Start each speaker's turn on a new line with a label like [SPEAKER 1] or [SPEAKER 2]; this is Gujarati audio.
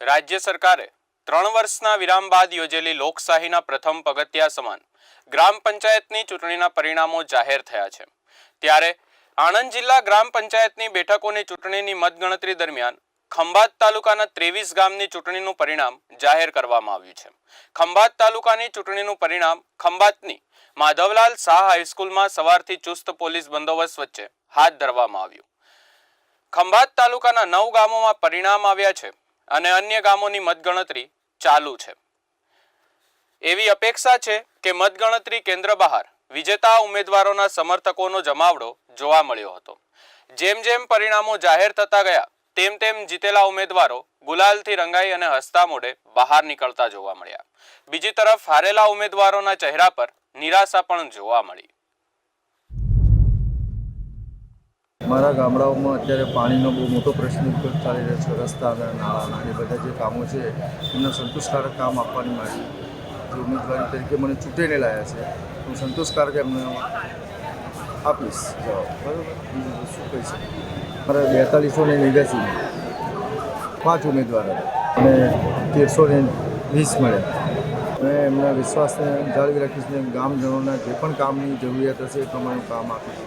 [SPEAKER 1] રાજ્ય સરકારે 3 વર્ષના વિરામ બાદ યોજેલી લોકશાહીના પ્રથમ પગથિયા સમાન ગ્રામ પંચાયતની ચૂંટણીના પરિણામો જાહેર થયા છે। ત્યારે આણંદ જિલ્લા ગ્રામ પંચાયતની બેઠકોની ચૂંટણીની મતગણતરી દરમિયાન ખંભાત તાલુકાના 23 ગામની ચૂંટણીનું પરિણામ જાહેર કરવામાં આવ્યું છે। ખંભાત તાલુકાની ચૂંટણીનું પરિણામ ખંભાતની માધવલાલ શાહ હાઈસ્કૂલમાં સવારથી ચુસ્ત પોલીસ બંદોબસ્ત વચ્ચે હાથ ધરવામાં આવ્યું। ખંભાત તાલુકાના 9 ગામોમાં પરિણામ આવ્યા છે અને અન્ય ગામોની મતગણતરી ચાલુ છે। એવી અપેક્ષા છે કે મતગણતરી કેન્દ્ર બહાર વિજેતા ઉમેદવારોના સમર્થકોનો જમાવડો જોવા મળ્યો હતો। જેમ જેમ પરિણામો જાહેર થતા ગયા તેમ તેમ જીતેલા ઉમેદવારો ગુલાલથી રંગાઈ અને હસતા મોઢે બહાર નીકળતા જોવા મળ્યા। બીજી તરફ હારેલા ઉમેદવારોના ચહેરા પર નિરાશા પણ જોવા મળી।
[SPEAKER 2] મારા ગામડાઓમાં અત્યારે પાણીનો બહુ મોટો પ્રશ્ન ચાલી રહ્યો છે। રસ્તા અને નાળાના એ બધા જે કામો છે એમને સંતોષકારક કામ આપવાની માટે જે ઉમેદવારી તરીકે મને ચૂંટીને લાવ્યા છે હું સંતોષકારક એમને આપીશ જવાબ। બરાબર, બીજું શું કહી શકું? મારે 4289 5 ઉમેદવાર હતા અને 1320 મળ્યા। મેં એમના વિશ્વાસને જાળવી રાખીશ ને ગામજનોના જે પણ કામની જરૂરિયાત હશે એ પ્રમાણે કામ આપીશ।